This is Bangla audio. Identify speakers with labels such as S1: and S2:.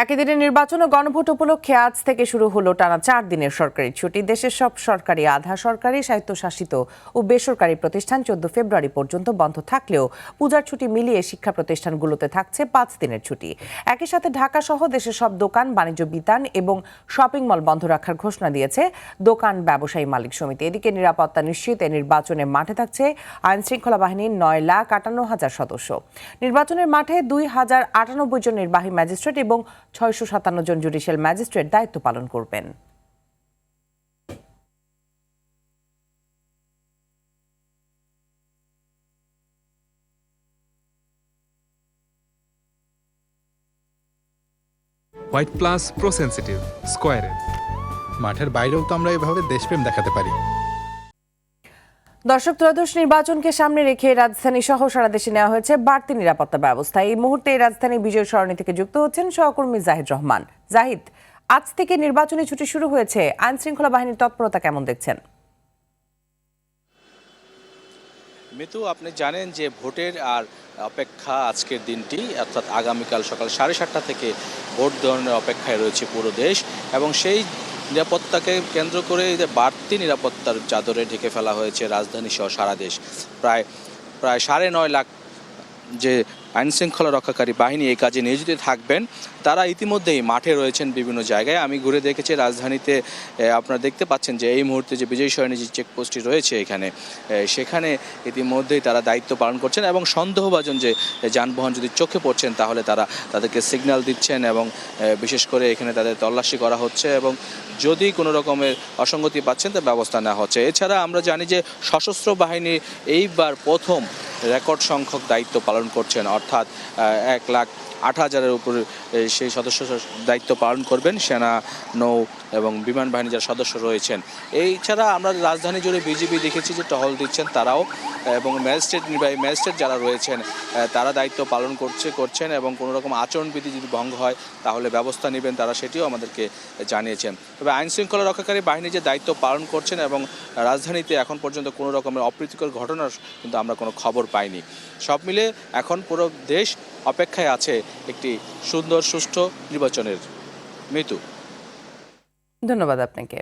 S1: একই দিনে নির্বাচন ও গণভোট উপলক্ষে আজ থেকে শুরু হলো টানা 4 দিনের সরকারি ছুটি। দেশের সব সরকারি, আধা সরকারি, স্বায়ত্তশাসিত ও বেসরকারি প্রতিষ্ঠান 14 ফেব্রুয়ারি পর্যন্ত বন্ধ থাকলেও পূজার ছুটি মিলিয়ে শিক্ষা প্রতিষ্ঠানগুলোতে থাকছে 5 দিনের ছুটি। একই সাথে ঢাকা সহ দেশের সব দোকান, বাণিজ্য বিতান এবং শপিং মল বন্ধ রাখার ঘোষণা দিয়েছে দোকান ব্যবসায়ী মালিক সমিতি। এদিকে নিরাপত্তা নিশ্চিত নির্বাচনে মাঠে থাকছে আইন শৃঙ্খলা বাহিনীর 9,58,000 সদস্য। নির্বাচনের মাঠে 2,098 জন নির্বাহী ম্যাজিস্ট্রেট এবং 657 জন জুডিশিয়াল ম্যাজিস্ট্রেট দায়িত্ব পালন করবেন।
S2: হোয়াইট প্লাস প্রো সেনসিটিভ স্কয়ারে
S3: মাঠের বাইরেও তো আমরা এভাবে দেশপ্রেম দেখাতে পারি।
S1: দর্শক, ত্রয়োদশ নির্বাচনকে সামনে রেখে রাজধানী সহ সারা দেশে নেওয়া হয়েছে বাড়তি নিরাপত্তা ব্যবস্থা। এই মুহূর্তে রাজধানী বিজয় সরণি থেকে যুক্ত হচ্ছেন সহকর্মী জাহিদ রহমান। জাহিদ, আজ থেকে নির্বাচনী ছুটি শুরু হয়েছে, আইন শৃঙ্খলা বাহিনীর তৎপরতা কেমন দেখছেন?
S4: মিতু, আপনি জানেন যে ভোটের আর অপেক্ষা আজকের দিনটি, অর্থাৎ আগামীকাল সকাল 7:30 থেকে ভোট গ্রহণের অপেক্ষায় রয়েছে পুরো দেশ, এবং সেই নিরাপত্তাকে কেন্দ্র করে বাড়তি নিরাপত্তার চাদরে ঢেকে ফেলা হয়েছে রাজধানী সহ সারা দেশ। প্রায় 9.5 লাখ যে আইন শৃঙ্খলা রক্ষাকারী বাহিনী এই কাজে নিয়োজিত থাকবেন, তারা ইতিমধ্যেই মাঠে রয়েছেন বিভিন্ন জায়গায়। আমি ঘুরে দেখেছি রাজধানীতে, আপনারা দেখতে পাচ্ছেন যে এই মুহূর্তে যে বিজয় সরণি যে চেকপোস্টটি রয়েছে এখানে, সেখানে ইতিমধ্যেই তারা দায়িত্ব পালন করছেন এবং সন্দেহভাজন যে যানবাহন যদি চোখে পড়ছেন তাহলে তাদেরকে সিগন্যাল দিচ্ছেন, এবং বিশেষ করে এখানে তাদের তল্লাশি করা হচ্ছে, এবং যদি কোনো রকমের অসঙ্গতি পাচ্ছেন তা ব্যবস্থা নেওয়া হচ্ছে। এছাড়া আমরা জানি যে সশস্ত্র বাহিনী এইবার প্রথম রেকর্ড সংখ্যক দায়িত্ব পালন করছেন, অর্থাৎ 1,08,000-এর উপরে সেই সদস্য দায়িত্ব পালন করবেন সেনা, নৌ এবং বিমান বাহিনী যারা সদস্য রয়েছেন। এই ছাড়া আমরা রাজধানী জুড়ে বিজিবি দেখেছি যে টহল দিচ্ছেন তারাও, এবং নির্বাহী ম্যাজিস্ট্রেট যারা রয়েছেন তারা দায়িত্ব পালন করছেন, এবং কোনো রকম আচরণবিধি যদি ভঙ্গ হয় তাহলে ব্যবস্থা নেবেন তারা, সেটিও আমাদেরকে জানিয়েছেন। তবে আইন শৃঙ্খলা রক্ষাকারী বাহিনী যে দায়িত্ব পালন করছেন, এবং রাজধানীতে এখন পর্যন্ত কোনো রকমের অপ্রীতিকর ঘটনার কিন্তু আমরা কোনো খবর পাইনি। সব মিলে এখন পুরো দেশ অপেক্ষায় আছে একটি সুন্দর সুষ্ঠু নির্বাচনের। মিতু,
S1: ধন্যবাদ আপনাকে।